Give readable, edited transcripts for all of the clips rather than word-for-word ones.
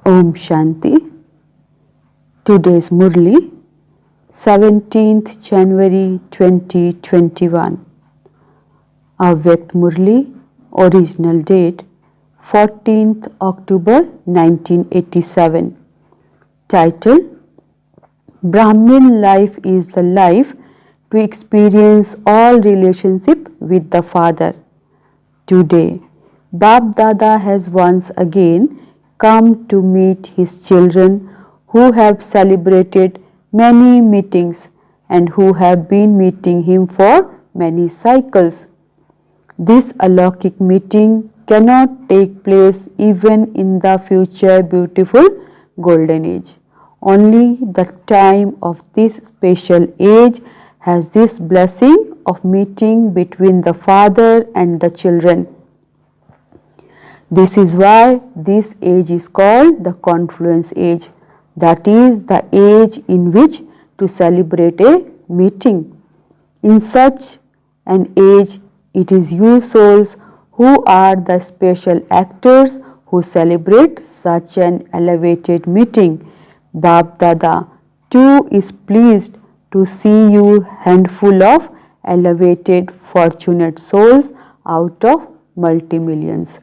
Om Shanti. Today's Murli, 17th January 2021. Avyakt Murli, original date 14th October 1987. Title: Brahmin life is the life to experience all relationship with the Father. Today, Bap Dada has once again come to meet his children who have celebrated many meetings and who have been meeting him for many cycles. This alaukic meeting cannot take place even in the future beautiful golden age. Only the time of this special age has this blessing of meeting between the Father and the children. This is why this age is called the confluence age, that is the age in which to celebrate a meeting. In such an age, it is you souls who are the special actors who celebrate such an elevated meeting. Bap Dada too is pleased to see you handful of elevated fortunate souls out of multi-millions.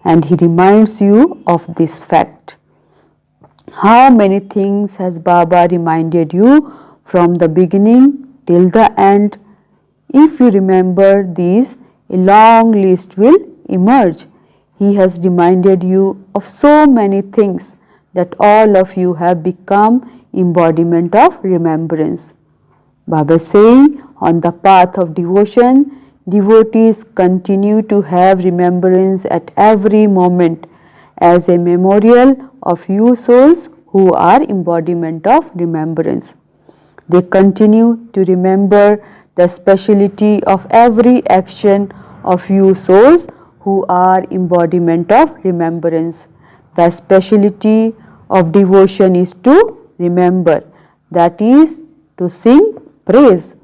And he reminds you of this fact. How many things has Baba reminded you from the beginning till the end? If you remember these, a long list will emerge. He has reminded you of so many things that all of you have become embodiment of remembrance. Baba is saying, on the path of devotion, devotees continue to have remembrance at every moment as a memorial of you souls who are embodiment of remembrance. They continue to remember the speciality of every action of you souls who are embodiment of remembrance. The speciality of devotion is to remember, that is to sing praise.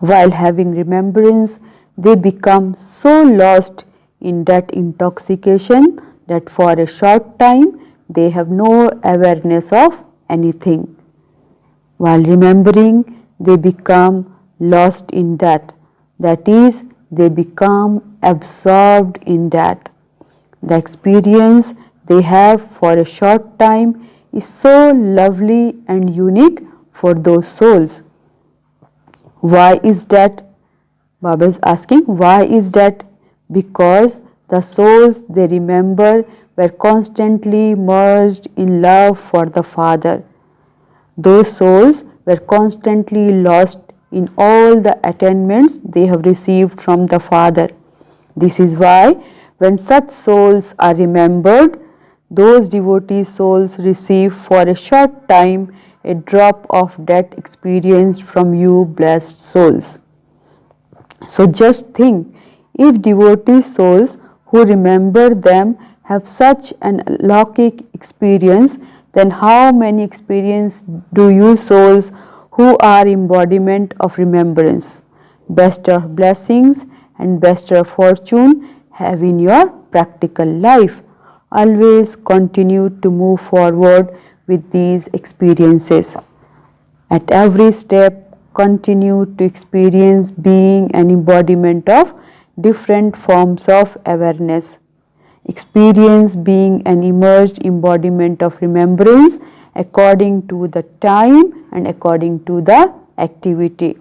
While having remembrance, they become so lost in that intoxication that for a short time they have no awareness of anything. While remembering, they become lost in that is, they become absorbed in that. The experience they have for a short time is so lovely and unique for those souls. Why is that? Baba is asking, why is that? Because the souls they remember were constantly merged in love for the Father. Those souls were constantly lost in all the attainments they have received from the Father. This is why when such souls are remembered, those devotee souls receive for a short time a drop of that experience from you blessed souls. So just think, if devotee souls who remember them have such an alaukic experience, then how many experience do you souls who are embodiment of remembrance, best of blessings and best of fortune have in your practical life? Always continue to move forward with these experiences. At every step, continue to experience being an embodiment of different forms of awareness. Experience being an emerged embodiment of remembrance according to the time and according to the activity.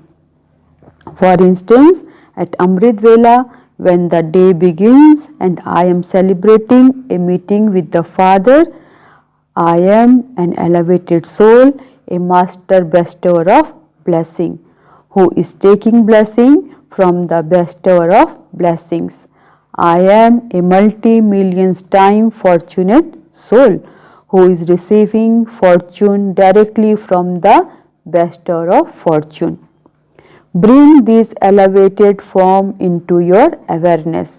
For instance, at Amrit Vela, when the day begins and I am celebrating a meeting with the Father, I am an elevated soul, a master bestower of blessing, who is taking blessing from the bestower of blessings. I am a multi-millions time fortunate soul, who is receiving fortune directly from the bestower of fortune. Bring this elevated form into your awareness.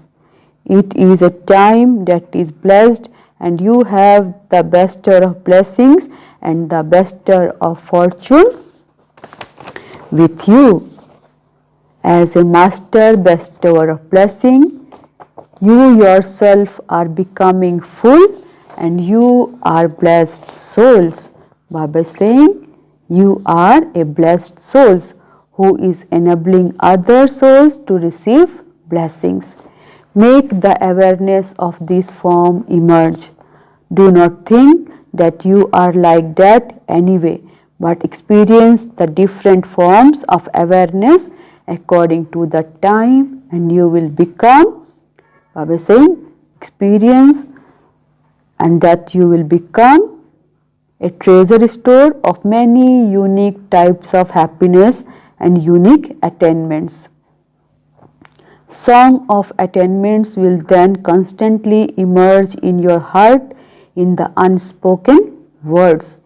It is a time that is blessed and you have the bestower of blessings and the bestower of fortune with you. As a master bestower of blessing, you yourself are becoming full and you are blessed souls. Baba is saying, you are a blessed souls who is enabling other souls to receive blessings. Make the awareness of this form emerge. Do not think that you are like that anyway, but experience the different forms of awareness according to the time, and you will become, Baba is saying, experience, and that you will become a treasure store of many unique types of happiness and unique attainments. Song of attainments will then constantly emerge in your heart in the unspoken words.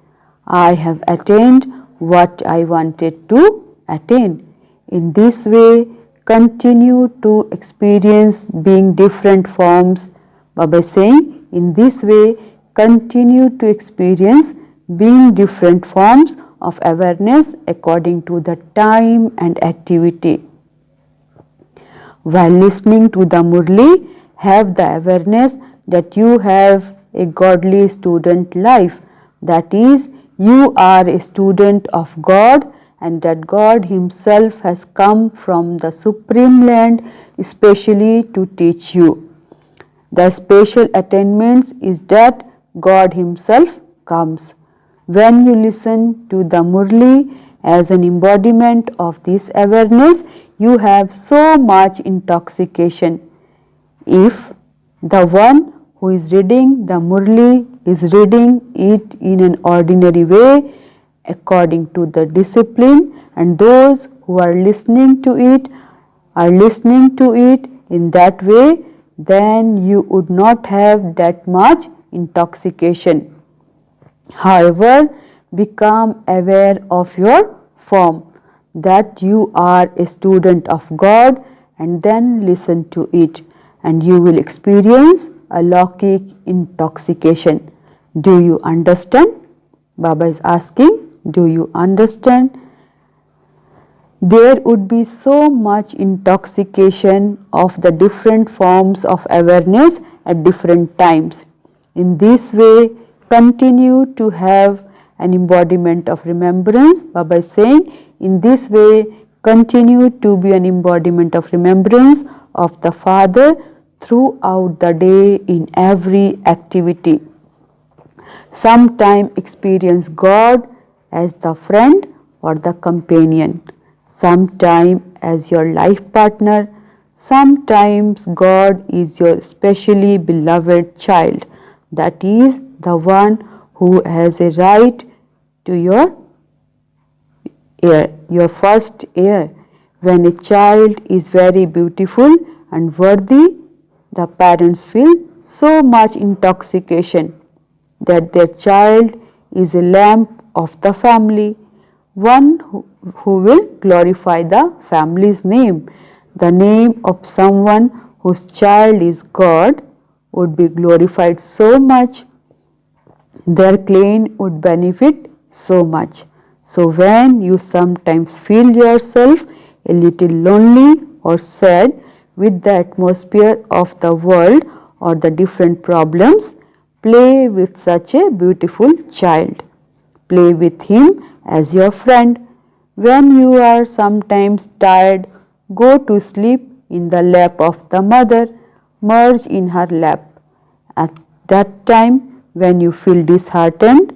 I have attained what I wanted to attain. In this way, continue to experience being different forms. Baba is saying, in this way, continue to experience being different forms of awareness according to the time and activity. While listening to the Murli, have the awareness that you have a godly student life. That is, you are a student of God, and that God Himself has come from the Supreme Land especially to teach you. The special attainments is that God Himself comes. When you listen to the Murli as an embodiment of this awareness, you have so much intoxication. If the one who is reading the Murli is reading it in an ordinary way, according to the discipline, and those who are listening to it are listening to it in that way, then you would not have that much intoxication. However, become aware of your form, that you are a student of God, and then listen to it, and you will experience a Lokik intoxication. Do you understand? Baba is asking, do you understand? There would be so much intoxication of the different forms of awareness at different times. In this way, continue to have an embodiment of remembrance. Baba is saying, in this way, continue to be an embodiment of remembrance of the Father throughout the day in every activity. Sometime experience God as the friend or the companion, sometime as your life partner, sometimes God is your specially beloved child, that is the one who has a right to your heir, your first heir. When a child is very beautiful and worthy, the parents feel so much intoxication that their child is a lamp of the family, one who will glorify the family's name. The name of someone whose child is God would be glorified so much, their clan would benefit so much. So when you sometimes feel yourself a little lonely or sad with the atmosphere of the world or the different problems, play with such a beautiful child. Play with him as your friend. When you are sometimes tired, go to sleep in the lap of the mother, merge in her lap. At that time, when you feel disheartened,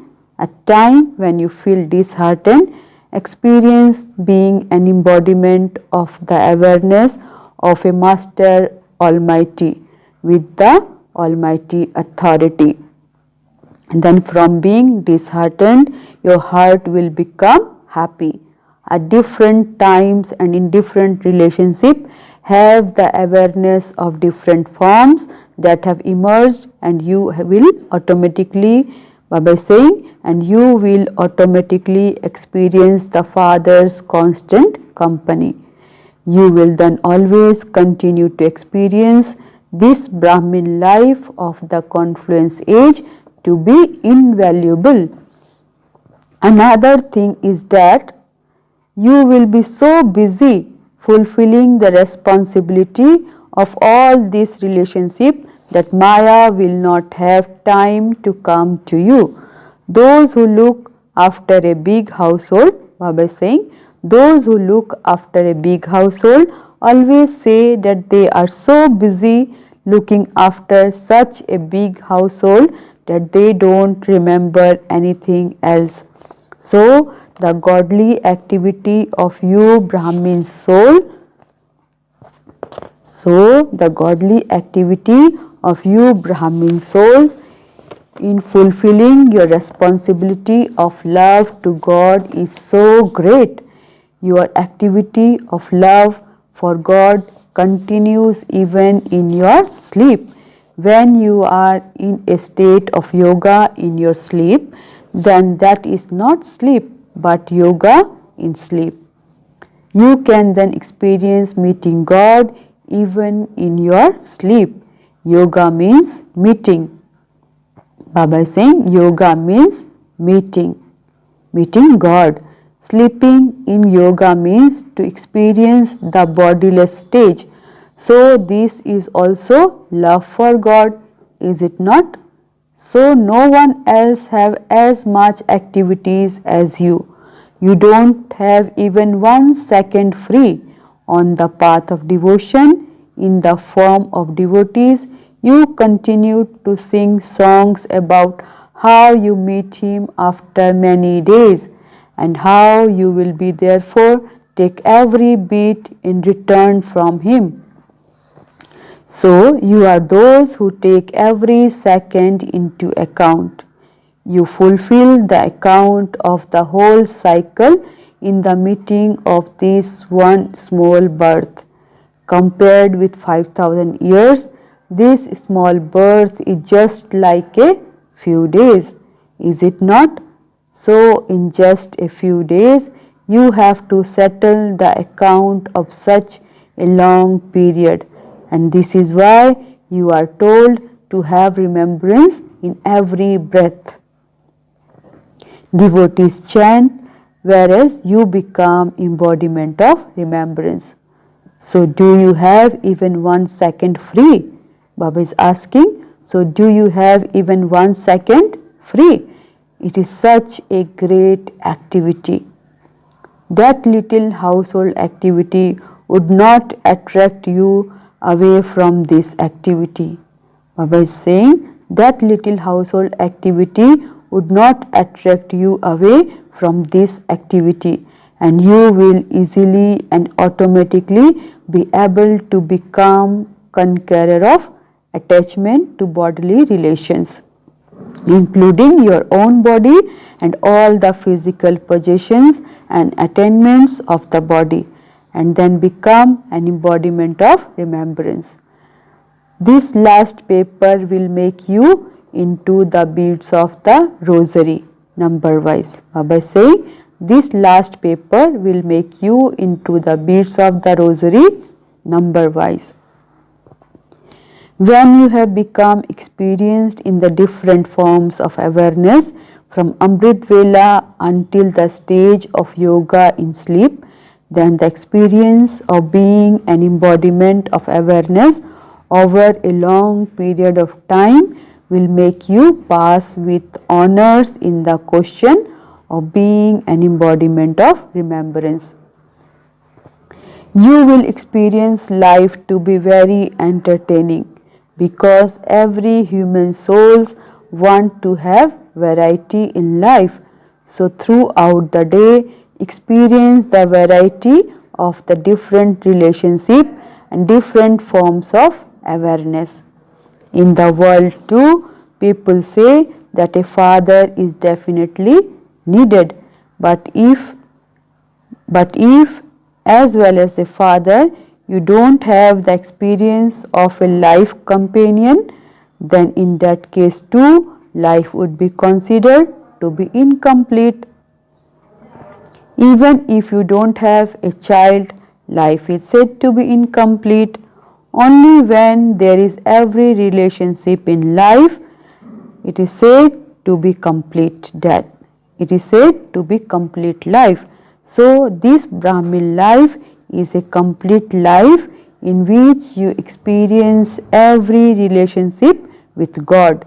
experience being an embodiment of the awareness of a Master Almighty with the Almighty authority. And then from being disheartened, your heart will become happy. At different times and in different relationships, have the awareness of different forms that have emerged, and you will automatically, Baba is saying, and you will automatically experience the Father's constant company. You will then always continue to experience this Brahmin life of the confluence age to be invaluable. Another thing is that you will be so busy fulfilling the responsibility of all this relationship that Maya will not have time to come to you. Those who look after a big household, Baba is saying, those who look after a big household always say that they are so busy looking after such a big household that they don't remember anything else. So, the godly activity of you Brahmin soul, the godly activity of you Brahmin souls in fulfilling your responsibility of love to God is so great. Your activity of love for God continues even in your sleep. When you are in a state of yoga in your sleep, then that is not sleep but yoga in sleep. You can then experience meeting God even in your sleep. Yoga means meeting. Baba is saying yoga means meeting God. Sleeping in yoga means to experience the bodiless stage. So this is also love for God, is it not? So no one else have as much activities as you. You don't have even 1 second free on the path of devotion. In the form of devotees, you continue to sing songs about how you meet him after many days and how you will be therefore take every beat in return from him. So you are those who take every second into account. You fulfill the account of the whole cycle in the meeting of this one small birth. Compared with 5,000 years, this small birth is just like a few days, is it not? So in just a few days, you have to settle the account of such a long period, and this is why you are told to have remembrance in every breath. Devotees chant, whereas you become embodiment of remembrance. So do you have even 1 second free? Baba is asking, so do you have even 1 second free? It is such a great activity. That little household activity would not attract you away from this activity. Baba is saying that little household activity would not attract you away from this activity, and you will easily and automatically be able to become conqueror of attachment to bodily relations, including your own body and all the physical possessions and attainments of the body, and then become an embodiment of remembrance. This last paper will make you into the beads of the rosary, number wise. Baba is saying this last paper will make you into the beads of the rosary, number wise. When you have become experienced in the different forms of awareness from Amrit Vela until the stage of yoga in sleep, then the experience of being an embodiment of awareness over a long period of time will make you pass with honors in the question of being an embodiment of remembrance. You will experience life to be very entertaining, because every human souls want to have variety in life. So throughout the day, experience the variety of the different relationship and different forms of awareness. In the world too, people say that a father is definitely needed, but if as well as a father you don't have the experience of a life companion, then in that case too life would be considered to be incomplete. Even if you don't have a child, life is said to be incomplete. Only when there is every relationship in life, it is said to be complete, that it is said to be complete life. So this Brahmin life is a complete life in which you experience every relationship with God.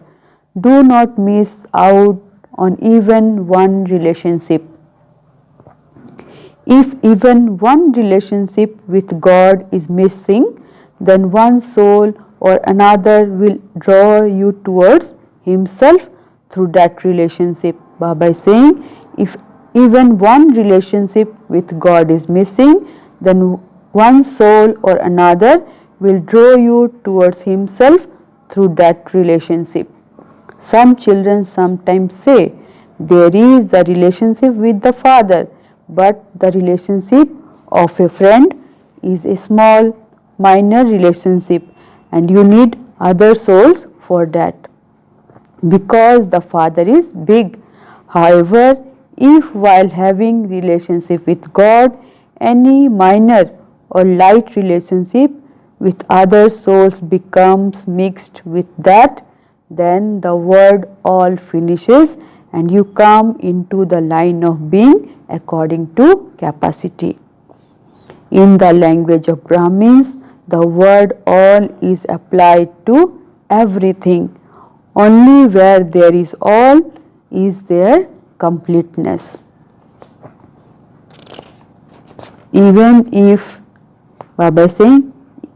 Do not miss out on even one relationship. If even one relationship with God is missing, then one soul or another will draw you towards Himself through that relationship. Baba is saying, if even one relationship with God is missing, then one soul or another will draw you towards Himself through that relationship. Some children sometimes say, there is the relationship with the Father, but the relationship of a friend is a small, minor relationship, and you need other souls for that, because the Father is big. However, if while having relationship with God, any minor or light relationship with other souls becomes mixed with that, then the word all finishes and you come into the line of being according to capacity. In the language of Brahmins, the word all is applied to everything. Only where there is all is there completeness. Even if, Baba is saying,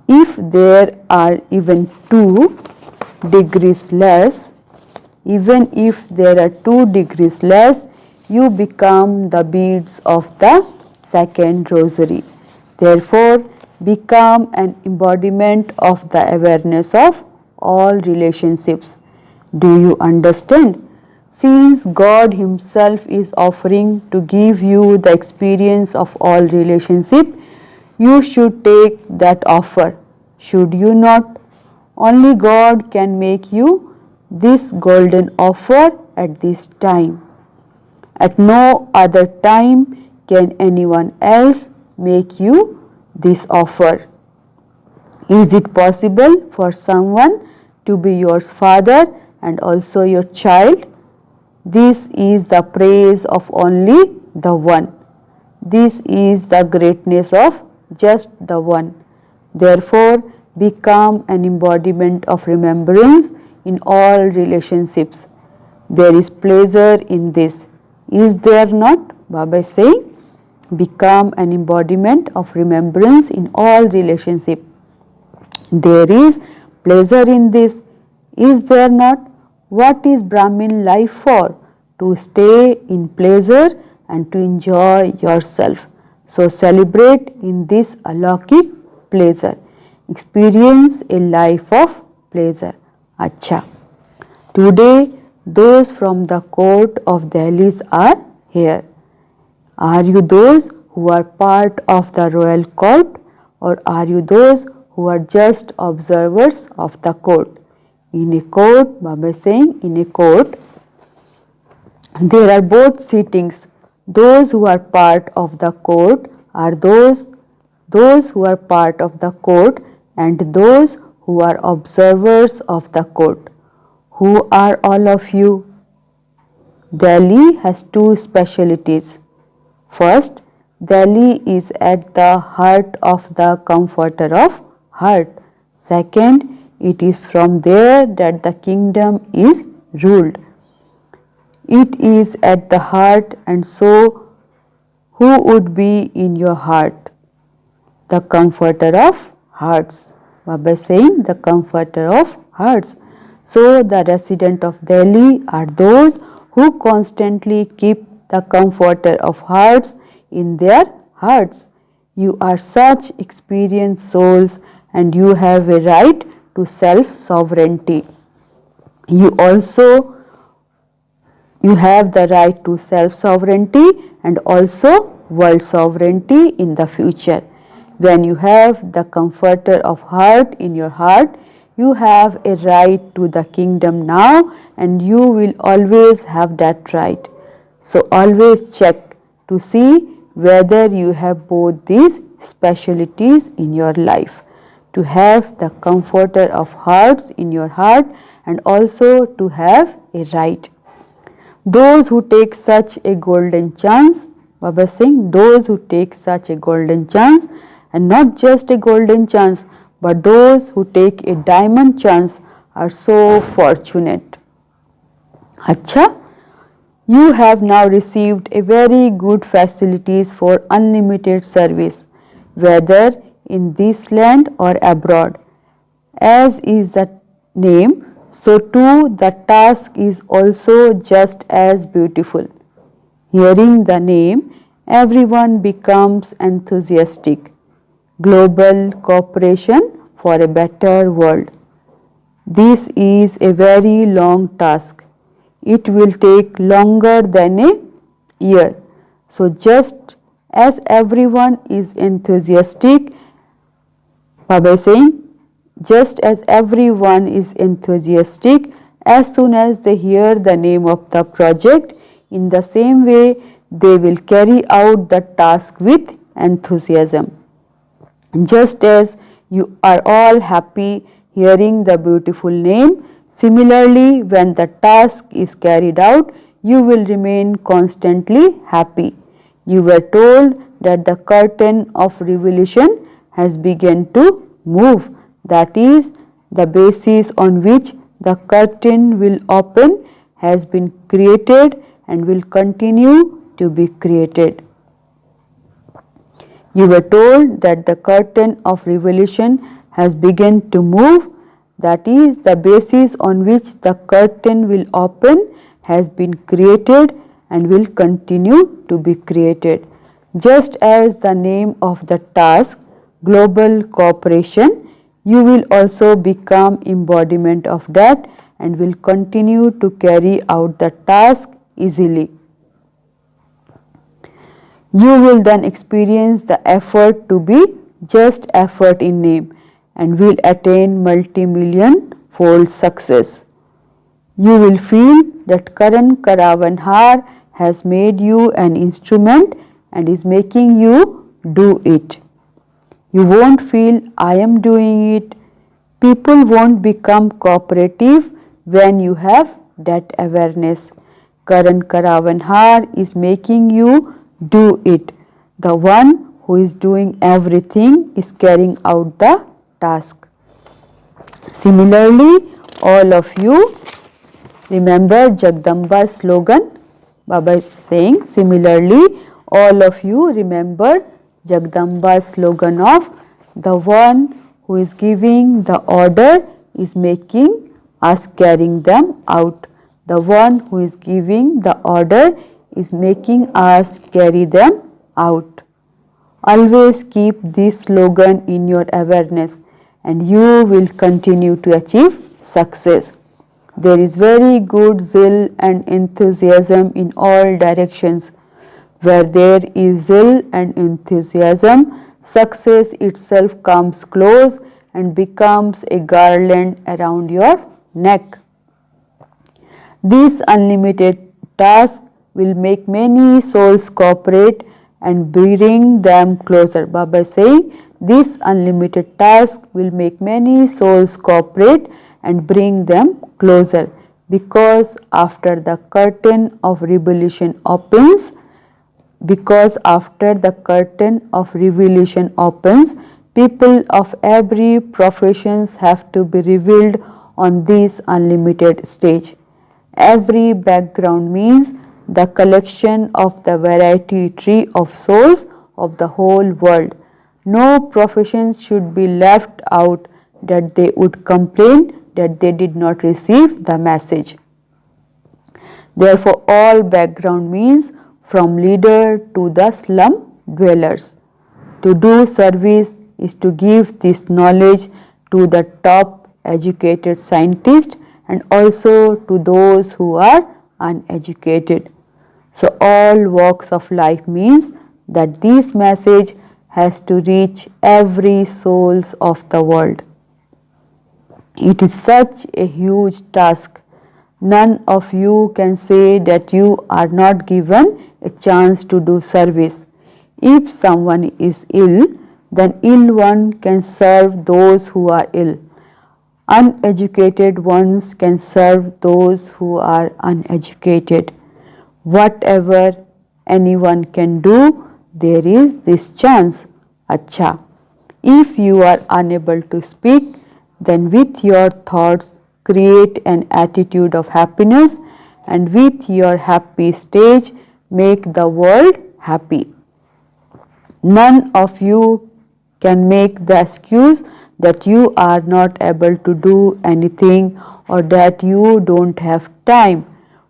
if there are even 2 degrees less, even if there are 2 degrees less, you become the beads of the second rosary. Therefore, become an embodiment of the awareness of all relationships. Do you understand? Since God Himself is offering to give you the experience of all relationship, you should take that offer. Should you not? Only God can make you this golden offer at this time. At no other time can anyone else make you this offer. Is it possible for someone to be your father and also your child? This is the praise of only the one. This is the greatness of just the one. Therefore, become an embodiment of remembrance in all relationships. There is pleasure in this. Is there not? Baba is saying, become an embodiment of remembrance in all relationships. There is pleasure in this. Is there not? What is Brahmin life for? To stay in pleasure and to enjoy yourself. So celebrate in this alaukic pleasure. Experience a life of pleasure. Acha. Today those from the court of Delhi are here. Are you those who are part of the royal court, or are you those who are just observers of the court? In a court, Baba is saying, in a court, there are both sittings. Those who are part of the court are those who are part of the court, and those who are observers of the court. Who are all of you? Delhi has 2 specialties. First, Delhi is at the heart of the comforter of heart. Second, it is from there that the kingdom is ruled. It is at the heart, and so who would be in your heart? The comforter of hearts. Baba is saying the comforter of hearts. So the residents of Delhi are those who constantly keep the comforter of hearts in their hearts. You are such experienced souls, and you have a right to self-sovereignty. You have the right to self-sovereignty and also world sovereignty in the future. When you have the comforter of heart in your heart, you have a right to the kingdom now, and you will always have that right. So always check to see whether you have both these specialties in your life. To have the comforter of hearts in your heart and also to have a right. Those who take such a golden chance, Baba is saying, those who take such a golden chance and not just a golden chance, but those who take a diamond chance are so fortunate. Acha, you have now received a very good facilities for unlimited service, whether in this land or abroad. As is the name, so too the task is also just as beautiful. Hearing the name, everyone becomes enthusiastic. Global cooperation for a better world. This is a very long task. It will take longer than a year. So just as everyone is enthusiastic, Baba is saying, just as everyone is enthusiastic as soon as they hear the name of the project, in the same way they will carry out the task with enthusiasm. Just as you are all happy hearing the beautiful name, similarly when the task is carried out, you will remain constantly happy. You were told that the curtain of revelation has begun to move. That is, the basis on which the curtain will open has been created and will continue to be created. You were told that the curtain of revelation has begun to move. That is, the basis on which the curtain will open has been created and will continue to be created. Just as the name of the task, global cooperation, you will also become embodiment of that and will continue to carry out the task easily. You will then experience the effort to be just effort in name and will attain multi-million fold success. You will feel that Karan Karavan Har has made you an instrument and is making you do it. You won't feel I am doing it. People won't become cooperative when you have that awareness. Karan Karavan Har is making you do it. The one who is doing everything is carrying out the task. Similarly, all of you remember Jagdamba's slogan. Baba is saying, similarly, all of you remember Jagdamba's slogan of the one who is giving the order is making us carrying them out. The one who is giving the order is making us carry them out. Always keep this slogan in your awareness and you will continue to achieve success. There is very good zeal and enthusiasm in all directions. Where there is zeal and enthusiasm, success itself comes close and becomes a garland around your neck. This unlimited task will make many souls cooperate and bring them closer. Baba is saying, this unlimited task will make many souls cooperate and bring them closer, because after the curtain of revelation opens, people of every professions have to be revealed on this unlimited stage. Every background means the collection of the variety tree of souls of the whole world. No professions should be left out that they would complain that they did not receive the message. Therefore, all background means from leader to the slum dwellers. To do service is to give this knowledge to the top educated scientists and also to those who are uneducated. So all walks of life means that this message has to reach every souls of the world. It is such a huge task. None of you can say that you are not given a chance to do service. If someone is ill, then ill one can serve those who are ill. Uneducated ones can serve those who are uneducated. Whatever anyone can do, there is this chance. Acha. If you are unable to speak, then with your thoughts create an attitude of happiness, and with your happy stage make the world happy. None of you can make the excuse that you are not able to do anything or that you don't have time.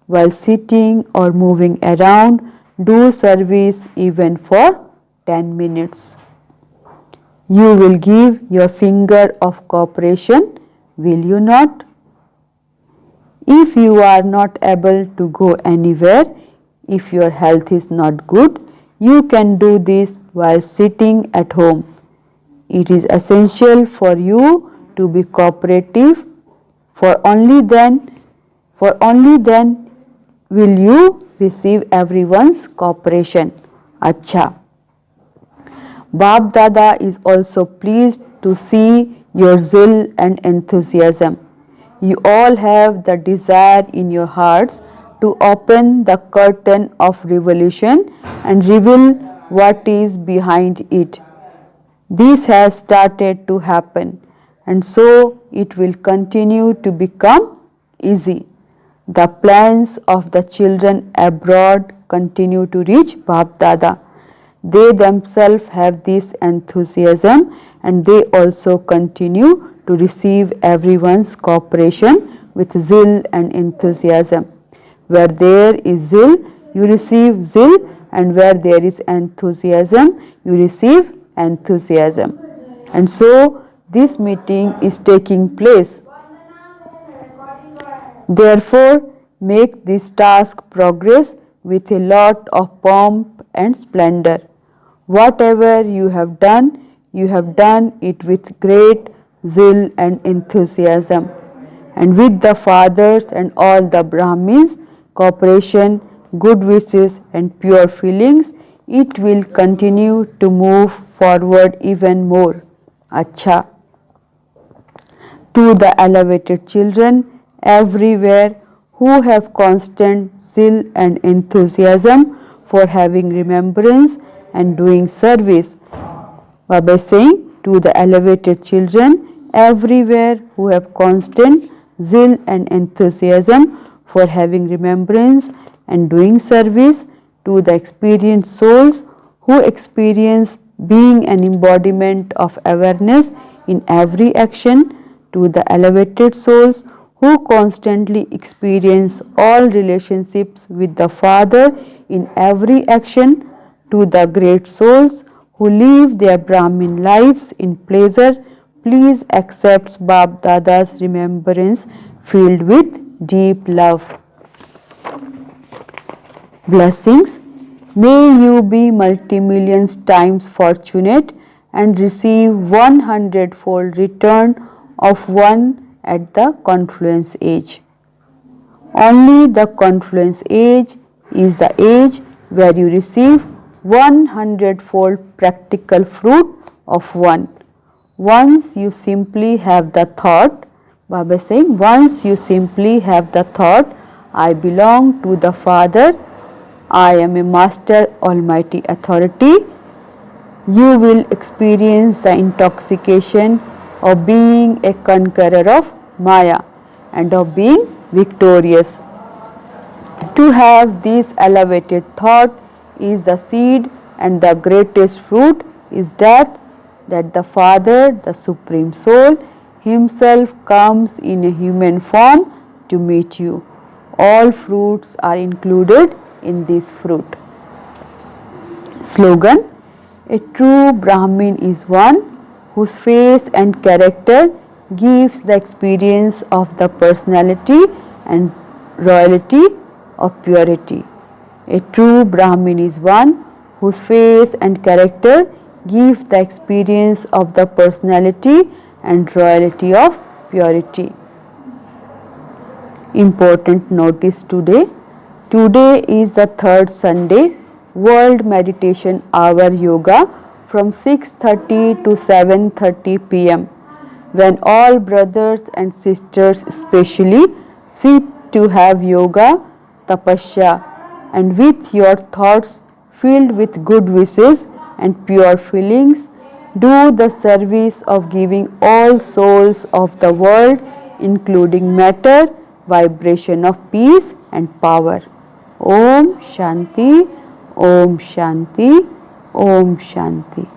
While sitting or moving around, do service even for 10 minutes. You will give your finger of cooperation, will you not? If you are not able to go anywhere, if your health is not good, you can do this while sitting at home. It is essential for you to be cooperative, for only then will you receive everyone's cooperation. Acha. Bap Dada is also pleased to see your zeal and enthusiasm. You all have the desire in your hearts to open the curtain of revolution and reveal what is behind it. This has started to happen, and so it will continue to become easy. The plans of the children abroad continue to reach Bap Dada. They themselves have this enthusiasm, and they also continue to receive everyone's cooperation with zeal and enthusiasm. Where there is zeal, you receive zeal, and where there is enthusiasm, you receive enthusiasm. And so this meeting is taking place. Therefore, make this task progress with a lot of pomp and splendor. Whatever you have done it with great zeal and enthusiasm. And with the fathers and all the Brahmins, cooperation, good wishes and pure feelings, it will continue to move forward even more. Acha. To the elevated children everywhere who have constant zeal and enthusiasm for having remembrance and doing service. Baba is saying, to the elevated children everywhere who have constant zeal and enthusiasm for having remembrance and doing service, to the experienced souls who experience being an embodiment of awareness in every action, to the elevated souls who constantly experience all relationships with the Father in every action, to the great souls who live their Brahmin lives in pleasure, please accept Bap Dada's remembrance filled with deep love. Blessings. May you be multi-millions times fortunate and receive 100-fold return of one at the confluence age. Only the confluence age is the age where you receive 100-fold practical fruit of one. Once you simply have the thought, Baba is saying, once you simply have the thought, I belong to the Father, I am a Master Almighty Authority, you will experience the intoxication of being a conqueror of Maya and of being victorious. To have this elevated thought is the seed, and the greatest fruit is that the Father, the Supreme Soul, Himself comes in a human form to meet you. All fruits are included in this fruit. Slogan: a true Brahmin is one whose face and character gives the experience of the personality and royalty of purity. A true Brahmin is one whose face and character give the experience of the personality and royalty of purity. Important notice today. Today is the third Sunday, World Meditation Hour Yoga from 6:30 to 7:30 p.m. when all brothers and sisters especially sit to have yoga, tapasya, and with your thoughts filled with good wishes and pure feelings, do the service of giving all souls of the world, including matter, vibration of peace and power. Om Shanti, Om Shanti, Om Shanti.